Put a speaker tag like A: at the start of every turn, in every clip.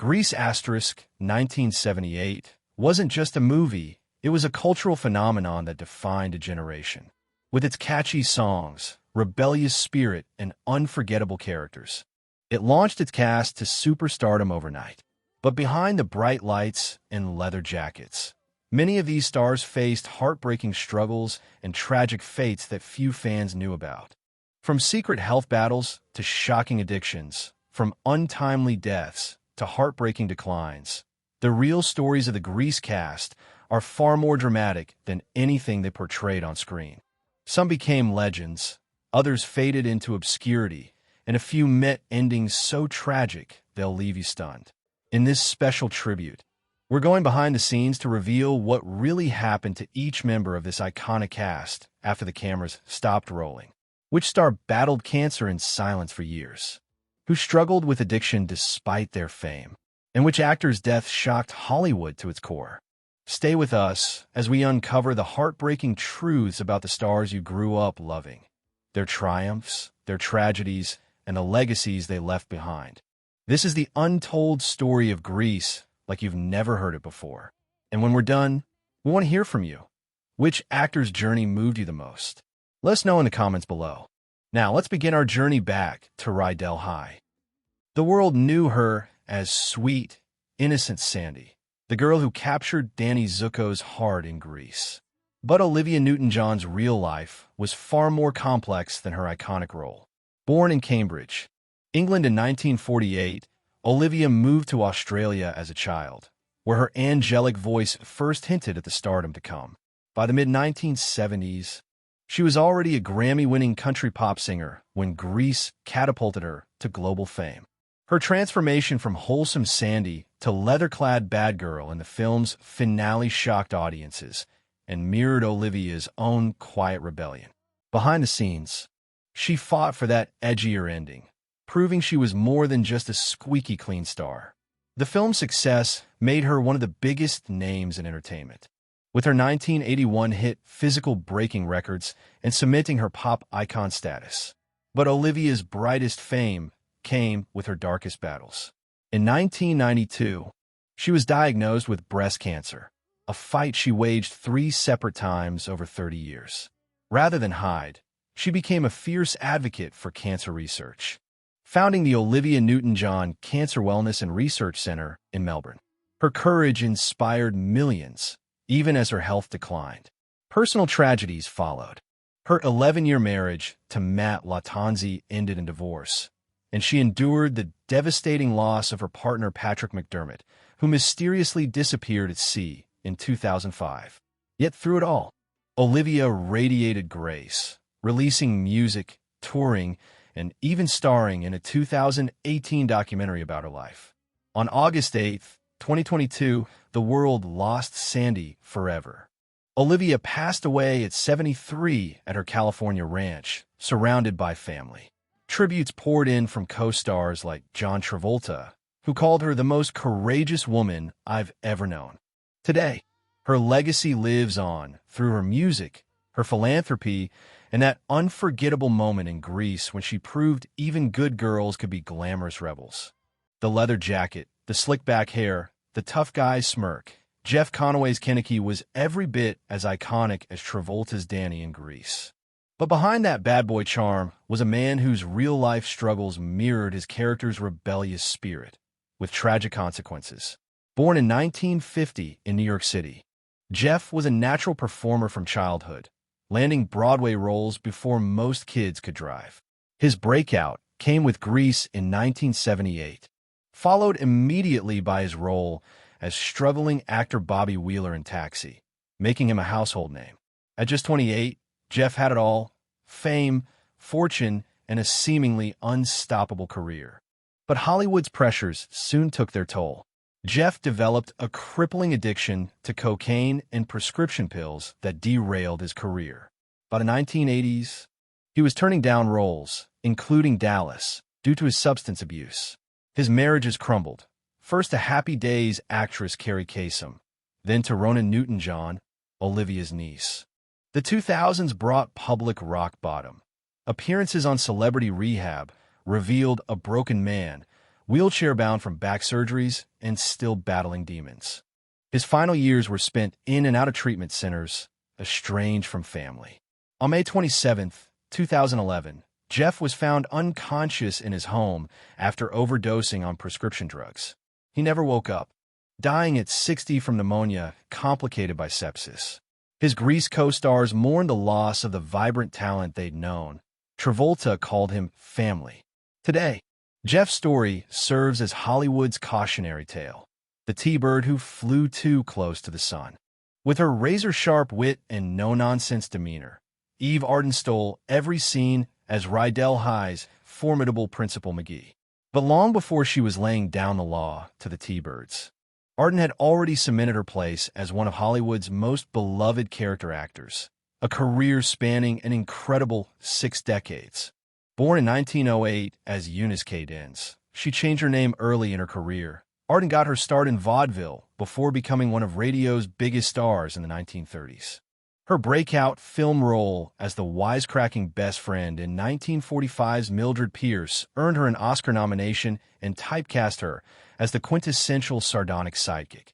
A: Grease * 1978 wasn't just a movie, it was a cultural phenomenon that defined a generation. With its catchy songs, rebellious spirit, and unforgettable characters, it launched its cast to superstardom overnight. But behind the bright lights and leather jackets, many of these stars faced heartbreaking struggles and tragic fates that few fans knew about. From secret health battles to shocking addictions, from untimely deaths to heartbreaking declines, the real stories of the Grease cast are far more dramatic than anything they portrayed on screen. Some became legends, others faded into obscurity, and a few met endings so tragic they'll leave you stunned. In this special tribute, we're going behind the scenes to reveal what really happened to each member of this iconic cast after the cameras stopped rolling. Which star battled cancer in silence for years? Who struggled with addiction despite their fame? And which actor's death shocked Hollywood to its core? Stay with us as we uncover the heartbreaking truths about the stars you grew up loving, their triumphs, their tragedies, and the legacies they left behind. This is the untold story of Grease like you've never heard it before. And when we're done, we want to hear from you. Which actor's journey moved you the most? Let us know in the comments below. Now, let's begin our journey back to Rydell High. The world knew her as sweet, innocent Sandy, the girl who captured Danny Zuko's heart in Grease. But Olivia Newton-John's real life was far more complex than her iconic role. Born in Cambridge, England in 1948, Olivia moved to Australia as a child, where her angelic voice first hinted at the stardom to come. By the mid-1970s, she was already a Grammy-winning country pop singer when Grease catapulted her to global fame. Her transformation from wholesome Sandy to leather-clad bad girl in the film's finale shocked audiences and mirrored Olivia's own quiet rebellion. Behind the scenes, she fought for that edgier ending, proving she was more than just a squeaky clean star. The film's success made her one of the biggest names in entertainment, with her 1981 hit Physical breaking records and cementing her pop icon status. But Olivia's brightest fame came with her darkest battles. In 1992, she was diagnosed with breast cancer, a fight she waged 3 separate times over 30 years. Rather than hide, she became a fierce advocate for cancer research, founding the Olivia NewtonJohn Cancer Wellness and Research Center in Melbourne. Her courage inspired millions, even as her health declined. Personal tragedies followed. Her 11-year marriage to Matt Latanzi ended in divorce, and she endured the devastating loss of her partner Patrick McDermott, who mysteriously disappeared at sea in 2005. Yet through it all, Olivia radiated grace, releasing music, touring, and even starring in a 2018 documentary about her life. On August 8, 2022, the world lost Sandy forever. Olivia passed away at 73 at her California ranch, surrounded by family. Tributes poured in from co-stars like John Travolta, who called her the most courageous woman I've ever known. Today, her legacy lives on through her music, her philanthropy, and that unforgettable moment in Grease when she proved even good girls could be glamorous rebels. The leather jacket, the slick-back hair, the tough guy's smirk. Jeff Conaway's Kenickie was every bit as iconic as Travolta's Danny in Grease. But behind that bad boy charm was a man whose real-life struggles mirrored his character's rebellious spirit, with tragic consequences. Born in 1950 in New York City, Jeff was a natural performer from childhood, landing Broadway roles before most kids could drive. His breakout came with Grease in 1978, followed immediately by his role as struggling actor Bobby Wheeler in Taxi, making him a household name. At just 28, Jeff had it all: fame, fortune, and a seemingly unstoppable career. But Hollywood's pressures soon took their toll. Jeff developed a crippling addiction to cocaine and prescription pills that derailed his career. By the 1980s, he was turning down roles, including Dallas, due to his substance abuse. His marriages crumbled, first to Happy Days actress Carrie Kasem, then to Ronan Newton-John, Olivia's niece. The 2000s brought public rock bottom. Appearances on Celebrity Rehab revealed a broken man, wheelchair-bound from back surgeries and still battling demons. His final years were spent in and out of treatment centers, estranged from family. On May 27, 2011, Jeff was found unconscious in his home after overdosing on prescription drugs. He never woke up, dying at 60 from pneumonia complicated by sepsis. His Grease co-stars mourned the loss of the vibrant talent they'd known. Travolta called him family. Today, Jeff's story serves as Hollywood's cautionary tale, the T-bird who flew too close to the sun. With her razor-sharp wit and no-nonsense demeanor, Eve Ardan stole every scene as Rydell High's formidable Principal McGee. But long before she was laying down the law to the T-birds, Ardan had already cemented her place as one of Hollywood's most beloved character actors, a career spanning an incredible 6 decades. Born in 1908 as Eunice K. Dens, she changed her name early in her career. Ardan got her start in vaudeville before becoming one of radio's biggest stars in the 1930s. Her breakout film role as the wisecracking best friend in 1945's Mildred Pierce earned her an Oscar nomination and typecast her as the quintessential sardonic sidekick,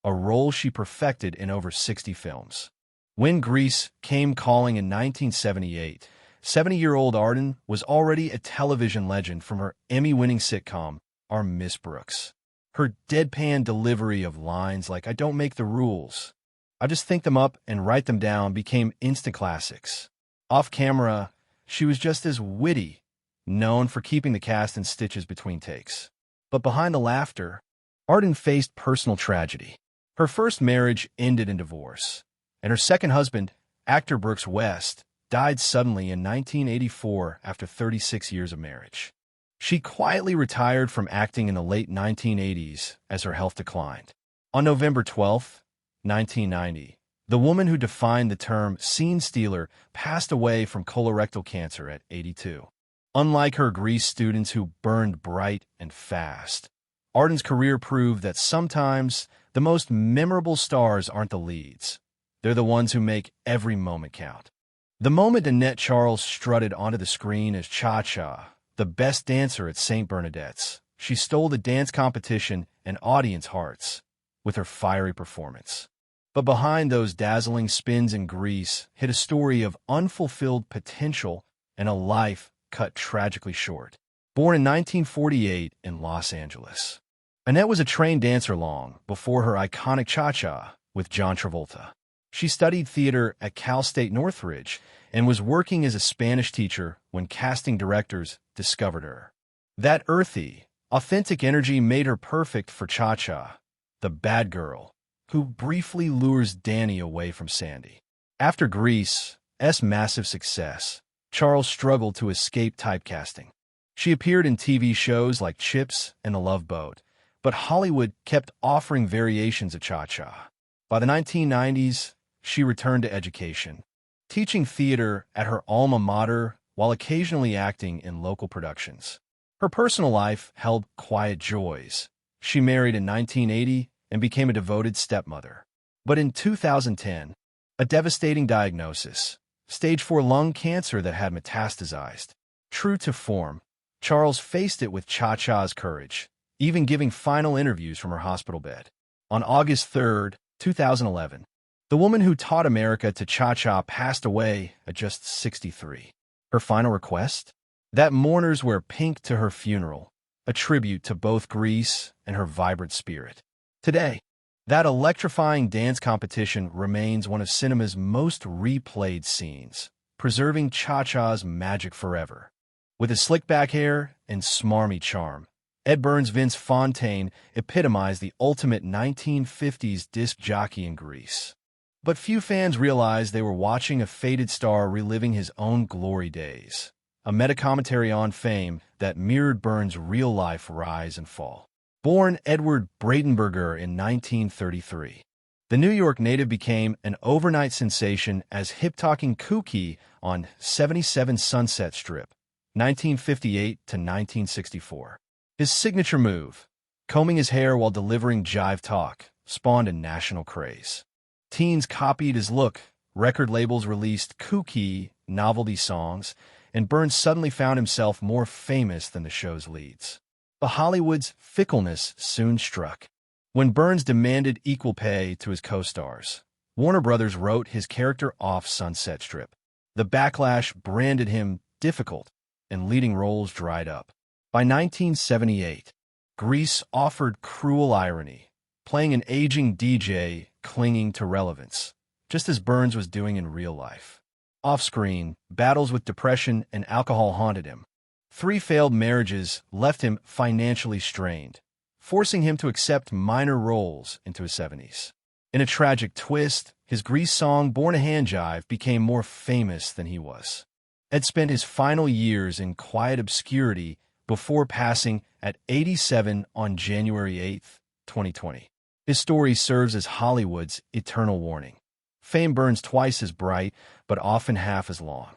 A: a role she perfected in over 60 films. When Grease came calling in 1978, 70-year-old Ardan was already a television legend from her Emmy-winning sitcom, Our Miss Brooks. Her deadpan delivery of lines like, "I don't make the rules, I just think them up and write them down," became instant classics. Off camera, she was just as witty, known for keeping the cast in stitches between takes. But behind the laughter, Ardan faced personal tragedy. Her first marriage ended in divorce, and her second husband, actor Brooks West, died suddenly in 1984 after 36 years of marriage. She quietly retired from acting in the late 1980s as her health declined. On November 12, 1990, the woman who defined the term scene stealer passed away from colorectal cancer at 82. Unlike her Grease students who burned bright and fast, Ardan's career proved that sometimes the most memorable stars aren't the leads. They're the ones who make every moment count. The moment Dette Charles strutted onto the screen as Cha-Cha, the best dancer at St. Bernadette's, she stole the dance competition and audience hearts with her fiery performance. But behind those dazzling spins in Grease hid a story of unfulfilled potential and a life cut tragically short. Born in 1948 in Los Angeles, Annette was a trained dancer long before her iconic Cha-Cha with John Travolta. She studied theater at Cal State Northridge and was working as a Spanish teacher when casting directors discovered her. That earthy, authentic energy made her perfect for Cha-Cha, the bad girl who briefly lures Danny away from Sandy. After Grease's massive success, Charles struggled to escape typecasting. She appeared in TV shows like Chips and The Love Boat, but Hollywood kept offering variations of Cha-Cha. By the 1990s, she returned to education, teaching theater at her alma mater while occasionally acting in local productions. Her personal life held quiet joys. She married in 1980 and became a devoted stepmother. But in 2010, a devastating diagnosis, stage 4 lung cancer that had metastasized. True to form, Charles faced it with Cha-Cha's courage, even giving final interviews from her hospital bed. On August 3, 2011, the woman who taught America to Cha-Cha passed away at just 63. Her final request? That mourners wear pink to her funeral, a tribute to both Grease and her vibrant spirit. Today, that electrifying dance competition remains one of cinema's most replayed scenes, preserving Cha-Cha's magic forever. With his slick-back hair and smarmy charm, Ed Burns' Vince Fontaine epitomized the ultimate 1950s disc jockey in Grease. But few fans realized they were watching a faded star reliving his own glory days, a meta-commentary on fame that mirrored Burns' real-life rise and fall. Born Edward Bradenberger in 1933, the New York native became an overnight sensation as hip-talking Kooky on 77 Sunset Strip, 1958 to 1964. His signature move, combing his hair while delivering jive talk, spawned a national craze. Teens copied his look, record labels released kooky novelty songs, and Burns suddenly found himself more famous than the show's leads. But Hollywood's fickleness soon struck. When Burns demanded equal pay to his co-stars, Warner Brothers wrote his character off Sunset Strip. The backlash branded him difficult, and leading roles dried up. By 1978, Grease offered cruel irony, playing an aging DJ clinging to relevance, just as Burns was doing in real life. Off-screen, battles with depression and alcohol haunted him. 3 failed marriages left him financially strained, forcing him to accept minor roles into his 70s. In a tragic twist, his Grease song Born a Hand Jive became more famous than he was. Ed spent his final years in quiet obscurity before passing at 87 on January 8, 2020. His story serves as Hollywood's eternal warning. Fame burns twice as bright, but often half as long.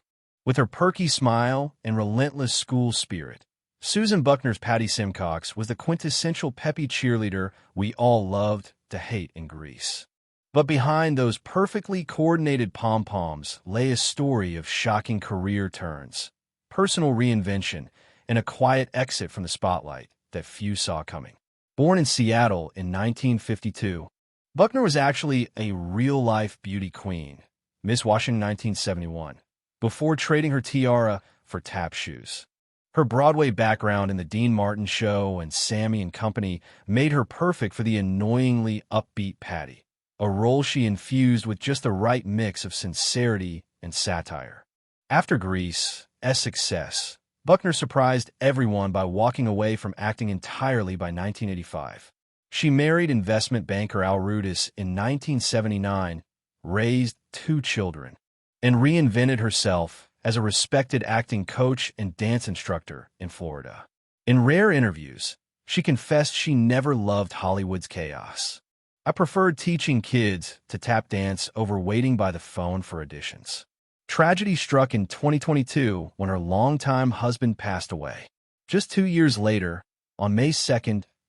A: With her perky smile and relentless school spirit, Susan Buckner's Patty Simcox was the quintessential peppy cheerleader we all loved to hate in Grease. But behind those perfectly coordinated pom-poms lay a story of shocking career turns, personal reinvention, and a quiet exit from the spotlight that few saw coming. Born in Seattle in 1952, Buckner was actually a real-life beauty queen, Miss Washington 1971, before trading her tiara for tap shoes. Her Broadway background in The Dean Martin Show and Sammy and Company made her perfect for the annoyingly upbeat Patty, a role she infused with just the right mix of sincerity and satire. After Grease's success, Buckner surprised everyone by walking away from acting entirely by 1985. She married investment banker Al Rudis in 1979, raised 2 children, and reinvented herself as a respected acting coach and dance instructor in Florida. In rare interviews, she confessed she never loved Hollywood's chaos. I preferred teaching kids to tap dance over waiting by the phone for auditions. Tragedy struck in 2022 when her longtime husband passed away. Just 2 years later, on May 2,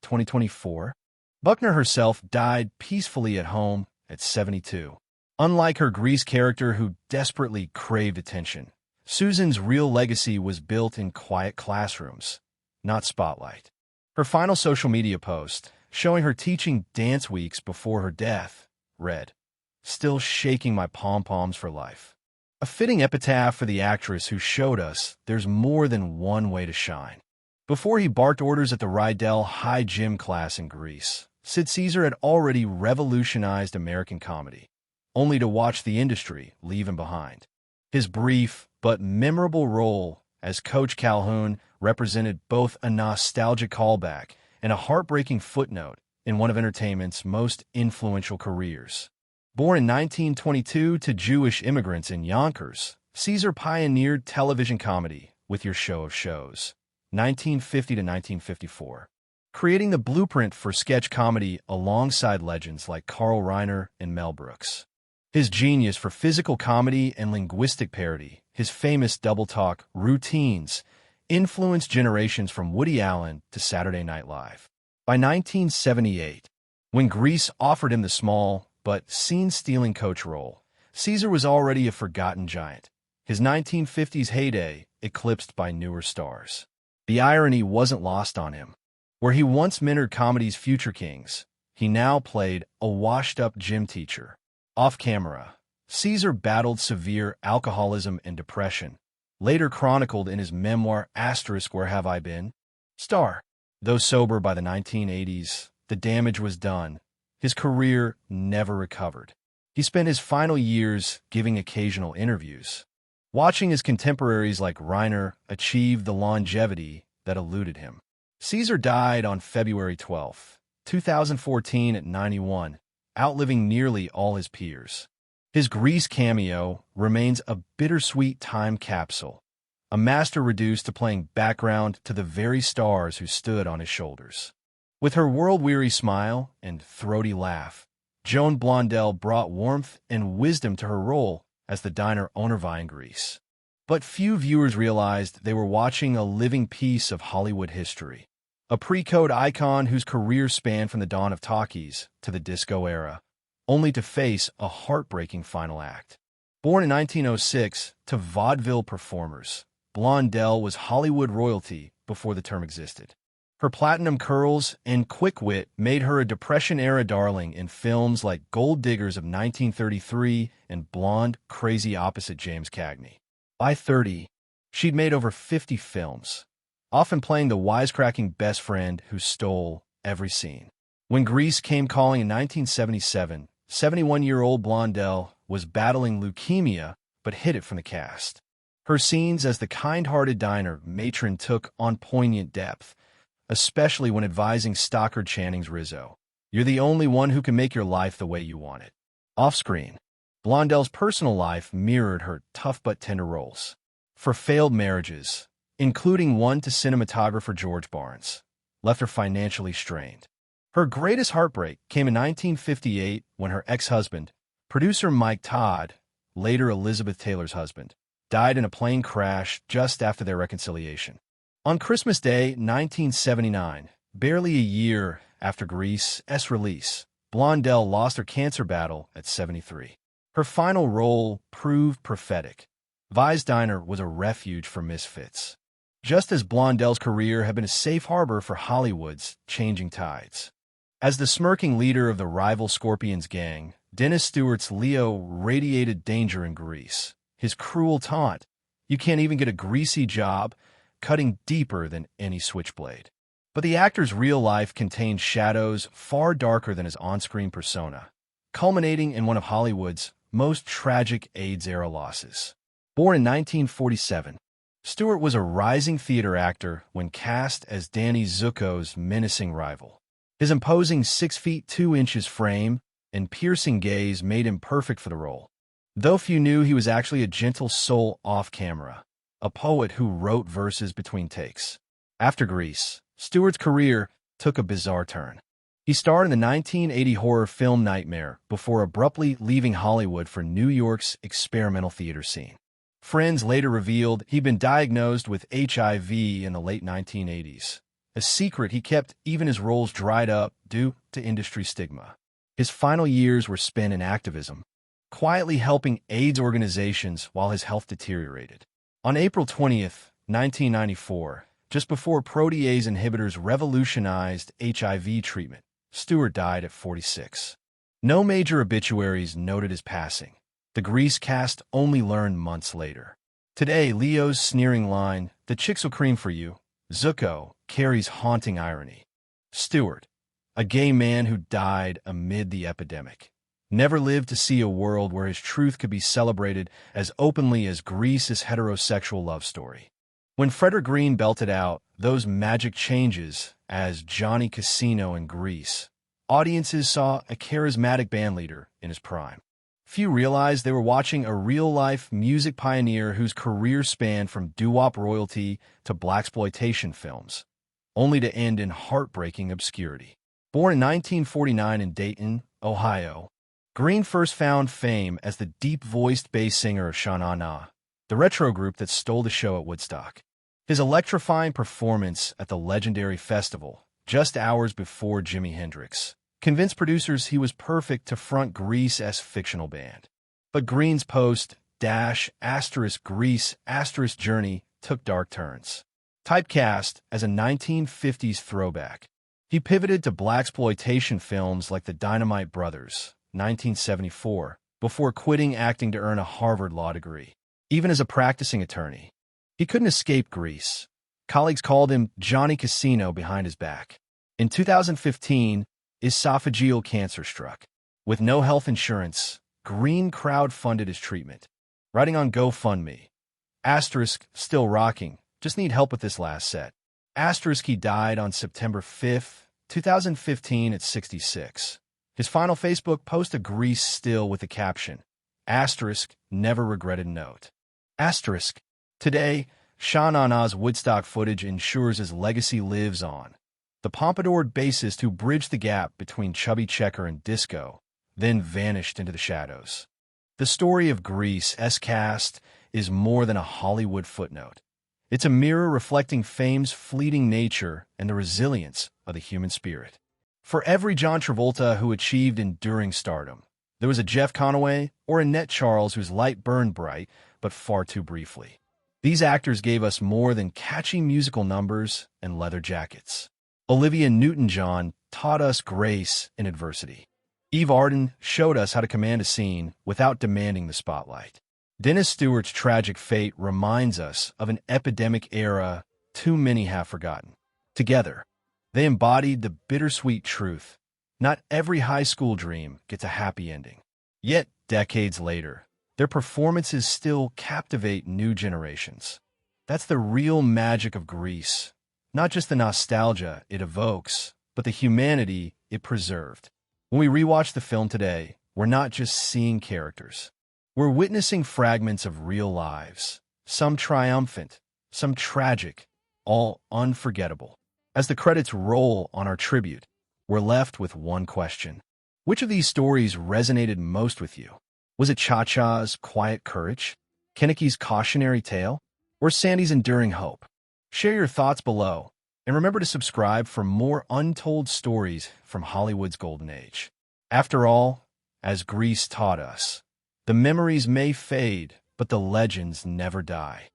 A: 2024, Buckner herself died peacefully at home at 72. Unlike her Grease character who desperately craved attention, Susan's real legacy was built in quiet classrooms, not spotlight. Her final social media post, showing her teaching dance weeks before her death, read, "Still shaking my pom-poms for life." A fitting epitaph for the actress who showed us there's more than one way to shine. Before he barked orders at the Rydell High Gym class in Greece, Sid Caesar had already revolutionized American comedy, only to watch the industry leave him behind. His brief but memorable role as Coach Calhoun represented both a nostalgic callback and a heartbreaking footnote in one of entertainment's most influential careers. Born in 1922 to Jewish immigrants in Yonkers, Caesar pioneered television comedy with Your Show of Shows, 1950 to 1954, creating the blueprint for sketch comedy alongside legends like Carl Reiner and Mel Brooks. His genius for physical comedy and linguistic parody, his famous double-talk routines, influenced generations from Woody Allen to Saturday Night Live. By 1978, when Grease offered him the small but scene-stealing coach role, Caesar was already a forgotten giant, his 1950s heyday eclipsed by newer stars. The irony wasn't lost on him. Where he once mentored comedy's future kings, he now played a washed-up gym teacher. Off-camera, Caesar battled severe alcoholism and depression, later chronicled in his memoir Where Have I Been? Star. Though sober by the 1980s, the damage was done. His career never recovered. He spent his final years giving occasional interviews, watching his contemporaries like Reiner achieve the longevity that eluded him. Caesar died on February 12, 2014 at 91, outliving nearly all his peers. His Grease cameo remains a bittersweet time capsule, a master reduced to playing background to the very stars who stood on his shoulders. With her world-weary smile and throaty laugh, Joan Blondelle brought warmth and wisdom to her role as the diner owner in Grease. But few viewers realized they were watching a living piece of Hollywood history, a pre-code icon whose career spanned from the dawn of talkies to the disco era, only to face a heartbreaking final act. Born in 1906 to vaudeville performers, Blondelle was Hollywood royalty before the term existed. Her platinum curls and quick wit made her a Depression-era darling in films like Gold Diggers of 1933 and Blonde, Crazy Opposite James Cagney. By 30, she'd made over 50 films, often playing the wisecracking best friend who stole every scene. When Grease came calling in 1977, 71-year-old Blondelle was battling leukemia but hid it from the cast. Her scenes as the kind-hearted diner matron took on poignant depth, especially when advising Stockard Channing's Rizzo. You're the only one who can make your life the way you want it. Off-screen, Blondelle's personal life mirrored her tough but tender roles. For failed marriages, including one to cinematographer George Barnes, left her financially strained. Her greatest heartbreak came in 1958 when her ex-husband, producer Mike Todd, later Elizabeth Taylor's husband, died in a plane crash just after their reconciliation. On Christmas Day, 1979, barely a year after Grease's release, Blondelle lost her cancer battle at 73. Her final role proved prophetic. Vi's Diner was a refuge for misfits, just as Blondelle's career had been a safe harbor for Hollywood's changing tides. As the smirking leader of the rival Scorpions gang, Dennis Stewart's Leo radiated danger in Grease. His cruel taunt, "You can't even get a greasy job," cutting deeper than any switchblade. But the actor's real life contained shadows far darker than his on-screen persona, culminating in one of Hollywood's most tragic AIDS-era losses. Born in 1947, Stewart was a rising theater actor when cast as Danny Zuko's menacing rival. His imposing 6 feet 2 inches frame and piercing gaze made him perfect for the role, though few knew he was actually a gentle soul off-camera, a poet who wrote verses between takes. After Grease, Stewart's career took a bizarre turn. He starred in the 1980 horror film Nightmare before abruptly leaving Hollywood for New York's experimental theater scene. Friends later revealed he'd been diagnosed with HIV in the late 1980s, a secret he kept even as roles dried up due to industry stigma. His final years were spent in activism, quietly helping AIDS organizations while his health deteriorated. On April 20th, 1994, just before protease inhibitors revolutionized HIV treatment, Stewart died at 46. No major obituaries noted his passing. The Grease cast only learned months later. Today, Leo's sneering line, "The chicks will cream for you," Zuko, carries haunting irony. Stewart, a gay man who died amid the epidemic, never lived to see a world where his truth could be celebrated as openly as Grease's heterosexual love story. When Frederick Green belted out those magic changes as Johnny Casino in Grease, audiences saw a charismatic bandleader in his prime. Few realized they were watching a real-life music pioneer whose career spanned from doo-wop royalty to blaxploitation films, only to end in heartbreaking obscurity. Born in 1949 in Dayton, Ohio, Green first found fame as the deep-voiced bass singer of Sha Na Na, the retro group that stole the show at Woodstock. His electrifying performance at the legendary festival, just hours before Jimi Hendrix, convinced producers he was perfect to front Grease's fictional band. But Green's post-**Grease** journey took dark turns. Typecast as a 1950s throwback, he pivoted to blaxploitation films like The Dynamite Brothers, 1974, before quitting acting to earn a Harvard law degree. Even as a practicing attorney, he couldn't escape Grease. Colleagues called him Johnny Casino behind his back. In 2015, esophageal cancer struck. With no health insurance, Green crowdfunded his treatment, writing on GoFundMe, "*Still rocking, just need help with this last set." He died on September 5, 2015 at 66. His final Facebook post, a Grease still with the caption, "*Never regretted note." Today, Sha Na Na's Woodstock footage ensures his legacy lives on. The pompadoured bassist who bridged the gap between Chubby Checker and disco, then vanished into the shadows. The story of Grease's cast is more than a Hollywood footnote. It's a mirror reflecting fame's fleeting nature and the resilience of the human spirit. For every John Travolta who achieved enduring stardom, there was a Jeff Conaway or a Dette Charles whose light burned bright, but far too briefly. These actors gave us more than catchy musical numbers and leather jackets. Olivia NewtonJohn taught us grace in adversity. Ardan showed us how to command a scene without demanding the spotlight. Dennis Stewart's tragic fate reminds us of an epidemic era too many have forgotten. Together, they embodied the bittersweet truth. Not every high school dream gets a happy ending. Yet, decades later, their performances still captivate new generations. That's the real magic of Grease. Not just the nostalgia it evokes, but the humanity it preserved. When we rewatch the film today, we're not just seeing characters. We're witnessing fragments of real lives, some triumphant, some tragic, all unforgettable. As the credits roll on our tribute, we're left with one question. Which of these stories resonated most with you? Was it Cha-Cha's quiet courage, Kenicki's cautionary tale, or Sandy's enduring hope? Share your thoughts below, and remember to subscribe for more untold stories from Hollywood's golden age. After all, as Grease taught us, the memories may fade, but the legends never die.